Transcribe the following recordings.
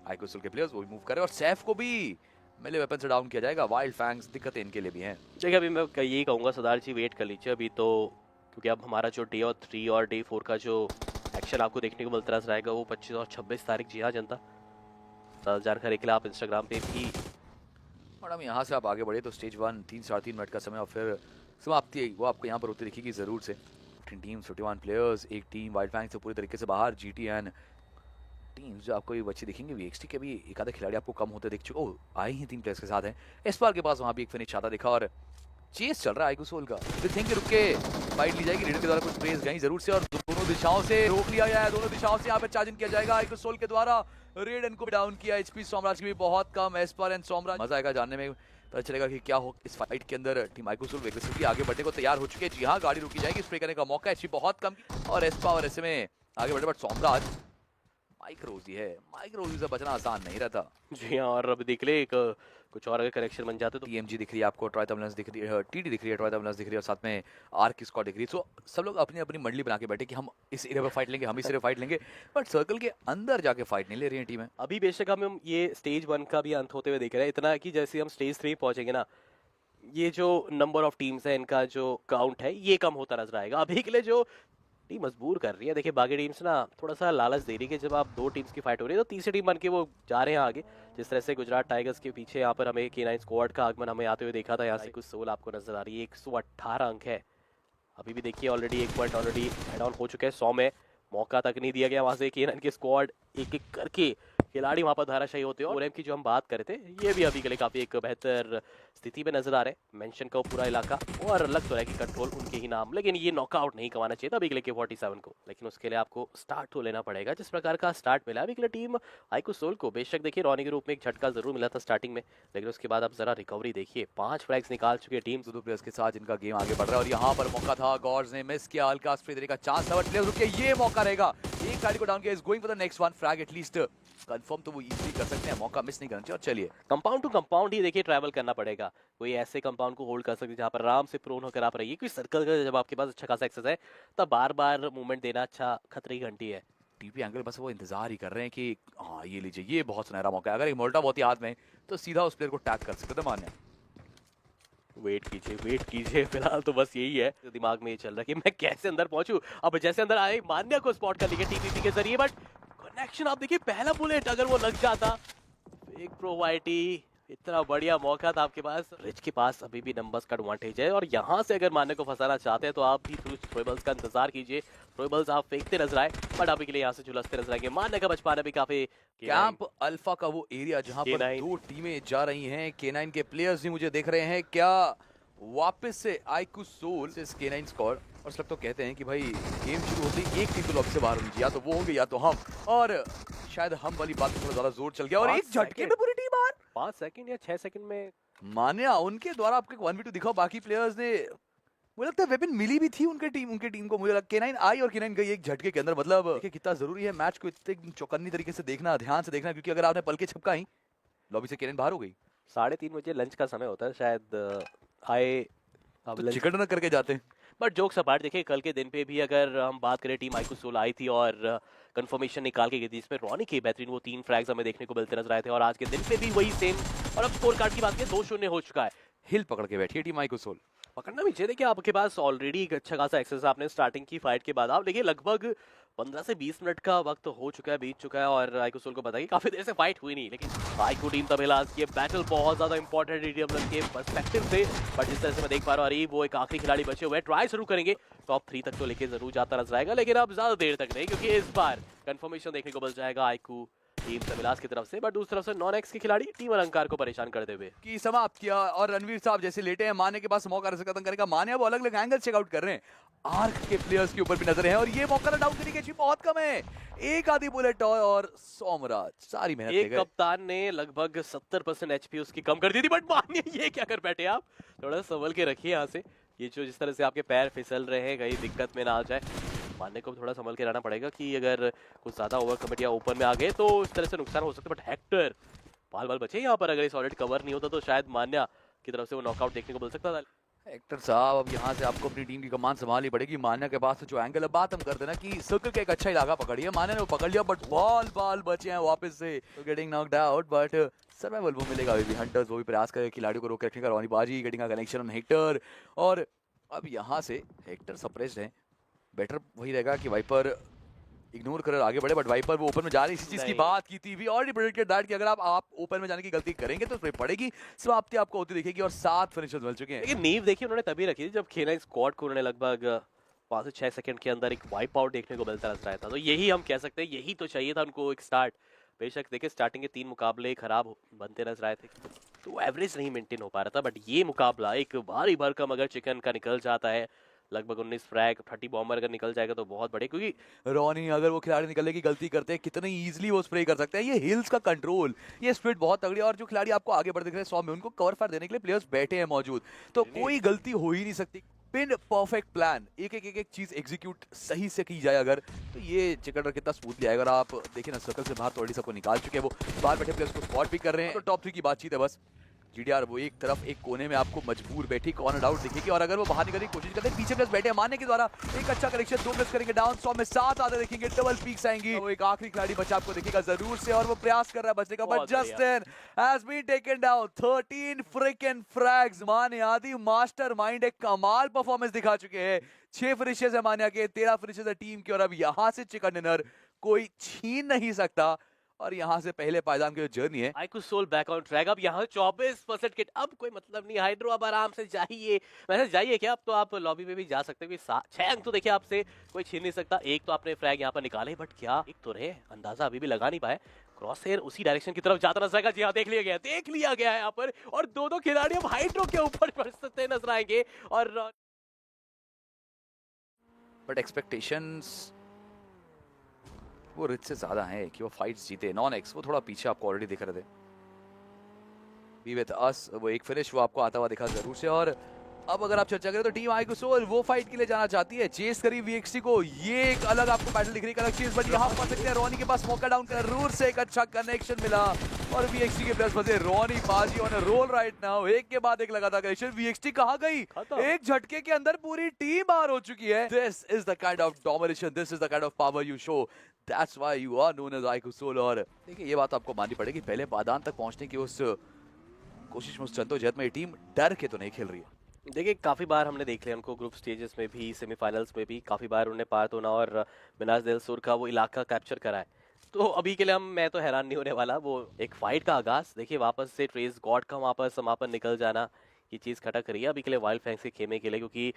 आइकोसुल के प्लेयर्स वो भी मूव कर रहे हैं और सैफ को भी मेले वेपन से डाउन किया जाएगा। वाइल्ड फैंग्स दिक्कतें इनके लिए भी हैं। देखिए अभी मैं यही कहूँगा सरदार जी वेट कर लीजिए अभी तो, क्योंकि अब हमारा जो डे 3 और डे 4 का जो एक्शन आपको देखने को मिलता रहेगा वो 25 और 26 तारीख। जी हाँ जनता, ज़्यादा जानकारी के लिए आप इंस्टाग्राम पे भी। और हम यहाँ से आप आगे बढ़े तो स्टेज 1 3-3.5 मिनट का समय और फिर समाप्ति वो आपको यहाँ पर होती दिखेगी ज़रूर से। टीम 51 प्लेयर्स, एक टीम वाइल्ड फैंग से पूरी तरीके से बाहर। GTN टीम्स जो आपको ये बच्चे दिखेंगे, VXT के भी एक आधा खिलाड़ी आपको कम होते दिख चुके। ओ आए ही 3 प्लेयर्स के साथ हैं। इस बार के पास वहाँ भी एक फिनिश आता दिखा और चेस चल रहा है आइकोसोल का। थिंक रुक के फाइट ली जाएगी। रेडर के द्वारा कुछ स्पेस गई जरूर से और दोनों दिशाओं से रोक लिया गया है। दोनों दिशाओं से यहाँ पे चार्जिंग किया जाएगा आइकोसोल के द्वारा। रेडन को भी डाउन किया। HP सोमराज की भी बहुत कम। एस्पर एंड सोमराज मजा आएगा जानने में, पता चलेगा कि क्या हो इस फाइट के अंदर। टीम आइकोसोल एग्रेसिवली आगे बढ़ने को तैयार हो चुके हैं। जी हाँ, गाड़ी रुकी जाएगी, स्प्रे करने का मौका। HP बहुत कम और एस्पर और ऐसे में आगे बढ़े, बट सोमराज माइक्रोजी है। माइक्रोजी से बचना आसान नहीं रहता। जी हाँ, और अब देख ले एक कुछ और अगर कनेक्शन बन जाते तो TMG दिख रही है आपको, ट्राई तबलेंस दिख रही है, TD दिख रही है, ट्राई तबलेंस दिख रही है और साथ में आर्क स्क्वाड दिख रही है। सो सब लोग अपनी अपनी मंडली बना के बैठे कि हम इस एरिया पे फाइट लेंगे, हम इस एरिया फाइट लेंगे, बट सर्कल के अंदर जाके फाइट नहीं ले रही है टीमें। अभी बेशक हम ये स्टेज 1 का भी अंत होते हुए देख रहे हैं। इतना कि जैसे हम स्टेज 3 पहुंचेंगे ना, ये जो नंबर ऑफ टीम्स है इनका जो काउंट है ये कम होता नजर आएगा। अभी के लिए जो टीम मजबूर कर रही है, देखिए बाकी टीम्स ना थोड़ा सा लालच दे रही है कि जब आप 2 टीम्स की फाइट हो रही है तो तीसरी टीम बन के वो जा रहे हैं आगे। जिस तरह से गुजरात टाइगर्स के पीछे यहाँ पर हमें K9 स्क्वाड का आगमन हमें आते हुए देखा था। यहाँ से कुछ सोल आपको नजर आ रही है। 118 अंक है। अभी भी देखिए already 1 point already add on हो चुके हैं। 100 में मौका तक नहीं दिया गया वहां से। K9 के स्क्वाड एक एक करके खिलाड़ी वहां पर धाराशायी होते हैं। और की जो हम बात कर रहे थे ये भी अभी के लिए काफी एक बेहतर स्थिति में नजर आ रहे हैं। मेंशन का पूरा इलाका और लग तो रहा है कि कंट्रोल उनके ही नाम, लेकिन ये नॉकआउट नहीं कमाना चाहिए था अभी के लिए K47 को। लेकिन उसके लिए आपको स्टार्ट तो लेना पड़ेगा जिस प्रकार का स्टार्ट मिला अभी के लिए टीम आइकोसोल को। बेशक देखिए रॉनी के रूप में एक झटका जरूर मिला था स्टार्टिंग में, लेकिन उसके बाद आप जरा रिकवरी देखिए। 5 फ्लैग्स निकाल चुकी है टीम 2 प्लेयर्स के साथ जिनका गेम आगे बढ़ रहा है और यहाँ पर मौका था, गॉड्स ने मिस किया। हल्का स्प्रे देने का चांस था, प्लेयर्स रुके, ये मौका रहेगा। एक गाड़ी को डाउन किया, is going for the next one frag. At least confirm तो वो इजीली कर सकते हैं, मौका मिस नहीं करना चाहिए। और चलिए कंपाउंड टू कंपाउंड ही देखिए ट्रैवल करना पड़ेगा। कोई ऐसे कंपाउंड को होल्ड कर सकते जहाँ पर आराम से प्रोन होकर आप रहिए। कोई सर्कल का जब आपके पास अच्छा खासा एक्सेस है तब बार बार मूवमेंट देना अच्छा खतरे की घंटी है। TP एंगल बस वो इंतजार ही कर रहे हैं कि हाँ ये लीजिए, ये बहुत सुनहरा मौका है। अगर एक मोल्टा बहुत ही हाथ में तो सीधा उस प्लेयर को टैग कर सकते थे मान्य। वेट कीजिए फिलहाल तो बस यही है तो दिमाग में ये चल रहा है कि मैं कैसे अंदर पहुंचूं। अब जैसे अंदर आए मान्या को स्पॉट कर लिया TPP के जरिए, बट कनेक्शन आप देखिए पहला बुलेट अगर वो लग जाता। एक प्रोवाइटी इतना बढ़िया मौका था आपके पास। रिच के पास अभी भी नंबर्स का एडवांटेज है और यहाँ से अगर मान्य को फंसाना चाहते हैं तो आप भी थ्रोबल्स का इंतजार कीजिए। थ्रोबल्स आप फेंकते नजर आए, बट अभी के लिए यहाँ से झुलसते नजर आएंगे। मान्य का बच पाना भी काफी। कैंप अल्फा का वो एरिया जहाँ पर 2 टीमें जा रही हैं। K9 के प्लेयर्स भी मुझे देख रहे हैं। क्या वापस से आइकोसोल से K9 स्क्वाड और सब तो कहते हैं कि भाई गेम शुरू होते ही एक टीम तो लॉबी से बाहर होनी चाहिए, या तो वो होंगे या तो हम। और शायद हम वाली बात में थोड़ा ज्यादा जोर चल गया और एक झटके में पूरी टीम बाहर। 5 सेकंड या 6 सेकंड में मान्या उनके द्वारा आपको 1v2 दिखाओ। बाकी प्लेयर्स ने, मुझे लगता है वेपन मिली भी थी उनके टीम को। मुझे लगता है K9 आई और K9 गई एक झटके के अंदर। मतलब देखिए कितना जरूरी है मैच को इतने चौकन्नी तरीके से देखना, ध्यान से देखना, क्योंकि अगर आपने पल के छपका ही लॉबी से K9 बाहर हो गई। 3:30 बजे लंच का समय होता है शायद आए तो चिकन डिनर करके जाते हैं। बट जोक्स अपार्ट देखिए कल के दिन पे भी अगर हम बात करें टीम आइकोसोल आई थी और कंफर्मेशन निकाल के गई थी जिसमें रॉनी के बेहतरीन वो 3 फ्रैग्स हमें देखने को मिलते नजर आए थे। और आज के दिन पे भी वही सेम। और अब स्कोर कार्ड की बात करें 2-0 हो चुका है। हिल पकड़ के बैठी है टीम आइकोसोल। पकड़ना भी चाहिए। देखिए आपके पास ऑलरेडी एक अच्छा खासा एक्सेस आपने स्टार्टिंग की फाइट के बाद। आप देखिए लगभग 15 से 20 मिनट का वक्त हो चुका है, बीत चुका है और आइकोसोल को बताइए काफी देर से फाइट हुई नहीं। लेकिन आइको टीम तब आज ये बैटल बहुत ज्यादा इंपॉर्टेंट है DDM के पर्सपेक्टिव से। बट जिस तरह से मैं देख पा रहा हूँ वो एक आखिरी खिलाड़ी बचे हुए, ट्राई जरूर करेंगे, टॉप 3 तक तो लेके जरूर जाता नजर आएगा। लेकिन अब ज्यादा देर तक नहीं, क्योंकि इस बार कंफर्मेशन देखने को मिल जाएगा आइको टीम तमिलास की तरफ से। बट दूसरी तरफ से नॉन एक्स के खिलाड़ी टीम अलंकार को परेशान करते हुए की समाप्त किया। और रणवीर साहब जैसे लेटे हैं, मान्य के पास मौका खत्म करने का। मान्य वो अलग अलग एंगल चेकआउट कर रहे हैं। आर्क के प्लेयर्स के ऊपर भी नजर है और ये मौका डाउन करने की बहुत कम है। एक आधी बुलेट और सोमराज सारी मेहनत एक कप्तान ने लगभग 70% HP उसकी कम कर दी थी। बट मान्य ये क्या कर बैठे आप, थोड़ा संभल के रखिए यहाँ से। ये जो जिस तरह से आपके पैर फिसल रहे हैं कहीं दिक्कत में ना आ जाए। मानने को थोड़ा संभल के रहना पड़ेगा कि अगर कुछ ज्यादा ओवर कमिट या ओपन में आ गए तो इस तरह से नुकसान हो सकता है। बट हेक्टर बाल बचे यहाँ पर, अगर इस ऑलरेडी कवर नहीं होता तो शायद मान्या की तरफ से वो नॉकआउट देखने को मिल सकता था। एक्टर साहब अब यहाँ से आपको अपनी टीम की कमान संभालनी पड़ेगी। मान्या के पास तो जो एंगल है, बात हम करते हैं ना कि सर्कल का एक अच्छा इलाका पकड़िए, मान्या ने वो पकड़ लिया बट बॉल बचे हैं वापस से, getting knocked out but survival वो मिलेगा अभी भी। हंटर्स वो भी प्रयास करे खिलाड़ियों को रोक रखने का, रोनी बाजी गेटिंग का कनेक्शन ऑन हेक्टर, और अब यहाँ से हेक्टर सप्रेस्ड है। बेटर वही रहेगा कि वाइपर इग्नोर कर आगे बढ़े, बट वाइपर वो ओपन में जा रही है। इसी चीज की बात की थी, वी ऑलरेडी प्रेडिक्टेड दैट कि अगर आप ओपन में जाने की गलती करेंगे तो उसमें पड़ेगी, समाप्ति आपको होती दिखेगी और 7 फिनिशर्स मिल चुके हैं। लेकिन नींव देखिए उन्होंने तभी रखी थी जब खेला स्क्वाड को उन्होंने लगभग 5 से 6 सेकंड के अंदर एक वाइप आउट देखने को मिलता नजर आया था। तो यही हम कह सकते हैं, यही तो चाहिए था उनको एक स्टार्ट। बेशक देखिए स्टार्टिंग के 3 मुकाबले खराब बनते नजर आए थे, तो एवरेज नहीं मेंटेन हो पा रहा था, बट ये मुकाबला एक भारी भरकम अगर चिकन का निकल जाता है, लगभग 19 फ्रैग 30 बॉम्बर अगर निकल जाएगा तो बहुत बड़े, क्योंकि रोनी अगर वो खिलाड़ी निकलने की गलती करते हैं कितनी इजीली वो स्प्रे कर सकते हैं। ये हिल्स का कंट्रोल, ये स्पीड बहुत तगड़ी है, और जो खिलाड़ी आपको आगे बढ़ दिख रहे हैं 100 में, उनको कवर फायर देने के लिए प्लेयर्स बैठे हैं मौजूद, तो कोई गलती हो ही नहीं सकती। पिन परफेक्ट प्लान, एक चीज एग्जीक्यूट सही से की जाए अगर, तो ये चिकन कितना स्मूथली आएगा। अगर आप देखिए ना सर्कल से बाहर तो ऑलरेडी सबको निकाल चुके हैं, वो बाहर बैठे प्लेयर्स को स्पॉट भी कर रहे हैं, तो टॉप 3 की बातचीत है बस। जीडीआर वो एक तरफ एक कोने में आपको मजबूर बैठी कॉर्नर आउट दिखेगी, और अगर वो बाहर निकलने की कोशिश करते हैं, पीछे प्लेस बैठे मारने के द्वारा एक अच्छा कनेक्शन, 2 प्लेस करेंगे डाउन, 100 में 7 आधे देखेंगे, डबल पीक्स आएंगी, वो एक आखिरी खिलाड़ी बचा आपको दिखेगा जरूर से, और वो प्रयास कर रहा है बचने का, but Justin has been taken down. 13 fricking frags, माने आदि मास्टरमाइंड एक कमाल परफॉर्मेंस दिखा चुके हैं। 6 फिनिशेस है मान्या के, 13 फिनिशेस है टीम के, और अब यहां से चिकन डिनर कोई छीन नहीं सकता, और यहाँ से पहले पायदान की जो जर्नी है, IQ Soul back on track. अब यहाँ 24% किट, अब कोई मतलब नहीं, हाइड्रो अब आराम से जाइए, वैसे जाइए क्या, अब तो आप लॉबी में भी जा सकते हैं, 6 अंक तो देखिए आपसे कोई छीन नहीं सकता। एक तो आपने फ्रैग यहाँ पर निकाले, बट क्या एक तो रहे, अंदाजा अभी भी लगा नहीं पाए। क्रॉस हेयर उसी डायरेक्शन की तरफ जाता नजर आएगा, जी हाँ देख लिया गया है यहाँ पर, और दो खिलाड़ी अब हाइड्रो के ऊपर बरसते नजर आएंगे, और बट एक्सपेक्टेशंस वो रिच से ज्यादा है कि वो फाइट्स जीते। नॉन एक्स वो थोड़ा पीछे आपको ऑलरेडी दिख रहे थे, बी विद अस वो एक फिनिश वो आपको आता हुआ दिखा जरूर से। और अब अगर आप चर्चा करें तो टीम आईक्यू सोल वो फाइट के लिए जाना चाहती है, चेस करी वीएक्सटी को, ये एक अलग आपको बैटल दिख रही है, अलग चीज, बट यहाँ पर सकते हैं रोनी के पास मौका डाउन कर, रूर से एक अच्छा कनेक्शन मिला, और वीएक्सटी के प्लस बचे रोनी बाजी on a roll right now, एक के बाद एक लगातार कनेक्शन। वीएक्सटी कहां गई, एक झटके के अंदर पूरी टीम बाहर हो चुकी है। This is the kind of domination, this is the kind of power you show, that's why you are known as IQ Soul. और देखिए ये बात आपको माननी पड़ेगी, पहले पायदान तक पहुंचने की उस कोशिश में, उस जद्दोजहद में ये टीम डर के तो नहीं खेल रही है। देखिए काफ़ी बार हमने देख लिया उनको ग्रुप स्टेजेस में भी, सेमीफाइनल्स में भी, काफ़ी बार उन्होंने पारतोना और मिनाज दिल सुर का वो इलाका कैप्चर करा है। तो अभी के लिए मैं तो हैरान नहीं होने वाला। वो एक फाइट का आगाज देखिए, वापस से ट्रेस गॉड का वहाँ पर समापन निकल जाना, ये चीज़ खटक रही है अभी के लिए वाइल्ड फैंक्स के खेमे के लिए, क्योंकि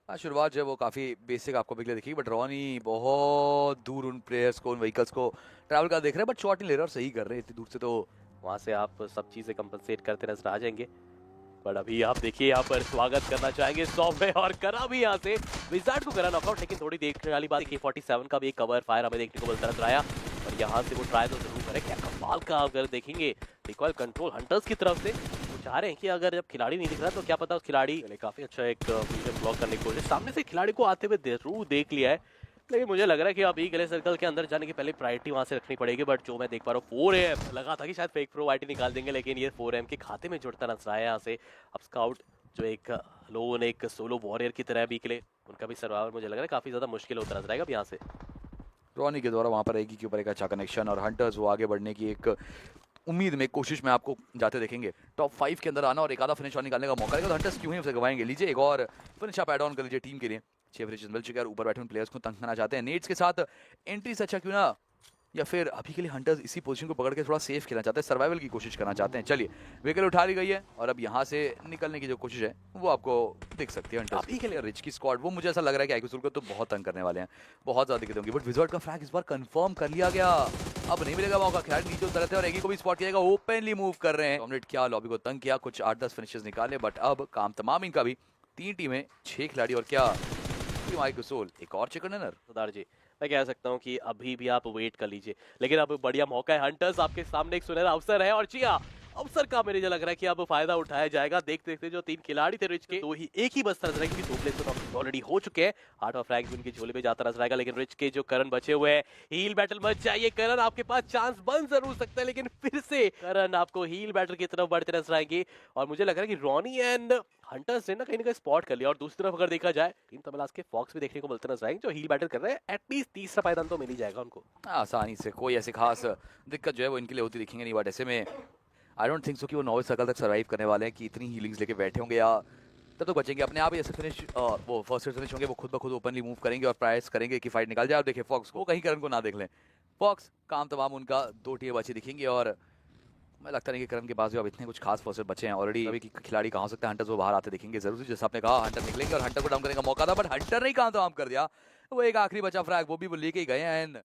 शुरुआत जो है वो काफ़ी बेसिक आपको बिगले दिखेगी, बट रॉनी बहुत दूर उन प्लेयर्स को, उन व्हीकल्स को ट्रैवल कर देख रहे हैं, बट शॉट नहीं ले रहे और सही कर रहे हैं इतनी दूर से, तो वहाँ से आप सब चीज़ें कंपनसेट करते नजर आ जाएंगे। बट अभी आप देखिए यहाँ पर स्वागत करना चाहेंगे सॉफ्टवेयर, और करा भी यहाँ से विजार्ड को करा नॉकआउट, लेकिन थोड़ी देखने वाली बात है, K47 का भी एक कवर फायर हमें देखने को मिलता नजर आया, और यहाँ से वो ट्राई तो जरूर करें। क्या कमाल का अगर देखेंगे रिकॉइल कंट्रोल हंटर्स की तरफ से, वो चाह रहे हैं कि अगर जब खिलाड़ी नहीं दिख रहा तो क्या पता उस खिलाड़ी काफी अच्छा एक विजन ब्लॉक करने की कोशिश, सामने से खिलाड़ी को आते हुए जरूर देख लिया है, लेकिन मुझे लग रहा है कि अभी गले सर्कल के अंदर जाने की पहले प्रायोरिटी वहां से रखनी पड़ेगी। बट जो मैं देख पा रहा हूँ 4AM लगा था कि शायद फेक प्रो आईटी निकाल देंगे, लेकिन ये 4AM के खाते में जुड़ता नजर आया यहाँ से। अब स्काउट जो एक लोन एक सोलो वॉरियर की तरह अभी के लिए उनका भी सर्वाइवल मुझे लग रहा है काफी ज्यादा मुश्किल होता नजर आएगा अब यहाँ से। रॉनी के द्वारा वहाँ पर आएगी के ऊपर एक अच्छा कनेक्शन, और हंटर्स वो आगे बढ़ने की एक उम्मीद में कोशिश में आपको जाते देखेंगे, टॉप 5 के अंदर आना और एक आधा फिनिश और निकालने का मौका रहेगा, तो हंटर्स क्यों ही उसे गवाएंगे। लीजिए एक और फिनिश आप एड ऑन कर लीजिए टीम के लिए, 6 फिनिशेस मिल चुके हैं, ऊपर बैठे उन प्लेयर्स को तंग करना चाहते हैं नेट्स के साथ, एंट्री से अच्छा क्यों ना, या फिर अभी के लिए हंटर्स इसी पोजीशन को पकड़ के थोड़ा सेफ खेलना चाहते हैं, सर्वाइवल की कोशिश करना चाहते हैं। चलिए विकेट उठा ली गई है, और अब यहाँ से निकलने की जो कोशिश है वो आपको दिख सकती है हंटर्स। अभी के लिए रिच की स्क्वाड वो मुझे ऐसा लग रहा है कि आईक्यू सोल को तो बहुत तंग करने वाले हैं, बहुत ज्यादा दिक्कत होंगी, बट विजार्ड का फ्रैग इस बार कंफर्म कर लिया गया, अब नहीं मिलेगा मौका, खिलाड़ी नीचे उतर थे और एगी को भी स्पॉट किया जाएगा, ओपनली मूव कर रहे हैं। डोमिनेट किया, लॉबी को तंग किया, कुछ 8-10 फिनिशेस निकाले, बट अब काम तमाम इनका भी, 3 टीमें 6 खिलाड़ी, और क्या टीम आईक्यू सोल एक और चिकन डिनर। सरदार जी मैं कह सकता हूँ कि अभी भी आप वेट कर लीजिए, लेकिन अब बढ़िया मौका है, हंटर्स आपके सामने एक सुनहरा अवसर है, और जी हाँ अवसर का मुझे लग रहा है कि अब फायदा उठाया जाएगा। देखते देखते जो 3 खिलाड़ी थे रिच के, तो ही एक ही बस नजर आएगी, 2 प्लेस ऑलरेडी हो चुके हैं, 8 और फ्रैग भी उनके झोले में जाता नजर आएगा, लेकिन रिच के जो करण बचे हुए हैं, हील बैटल मच जाइए करण, आपके पास चांस बन जरूर सकता है, लेकिन फिर से करण आपको हील बैटल की तरफ बढ़ते नजर आएंगे और मुझे लग रहा है कि रॉनी एंड हंटर्स ने ना कहीं स्पॉट कर लिया। और दूसरी तरफ अगर देखा जाए टीम तमिलास के फॉक्स भी देखने को मिलते नजर आएंगे जो हील बैटल कर रहे हैं। एटलीस्ट तीसरा पायदान तो मिल ही जाएगा उनको आसानी से। कोई ऐसी खास दिक्कत जो है वो इनके लिए होती दिखेंगे नहीं, बट ऐसे में आई डोंट थिंक सो कि वो नॉर्थ सर्कल तक सर्वाइव करने वाले हैं कि इतनी हीलिंग्स लेके बैठे होंगे या तब तो बचेंगे अपने आप ही। ऐसे फिनिश वो फर्स्ट फिनिश होंगे वो खुद ब खुद ओपनली मूव करेंगे और प्राइस करेंगे कि फाइट निकाल जाए। और देखिए फॉक्स को कहीं करण को ना देख लें। फॉक्स काम तमाम उनका 2 टीयर बचे दिखेंगे और मैं लगता नहीं कि करण के पास भी अब इतने कुछ खास फर्स्ट बचे हैं ऑलरेडी। अभी की खिलाड़ी कहाँ हो सकते हैं, हंटर्स वो बाहर आते दिखेंगे जरूर। जैसा आपने कहा हंटर निकलेंगे और हंटर को डाउन करने का मौका था, बट हंटर ने काम तमाम कर दिया। वो एक आखिरी बचा फ्रैग वो भी वो लेके ही गए हैं।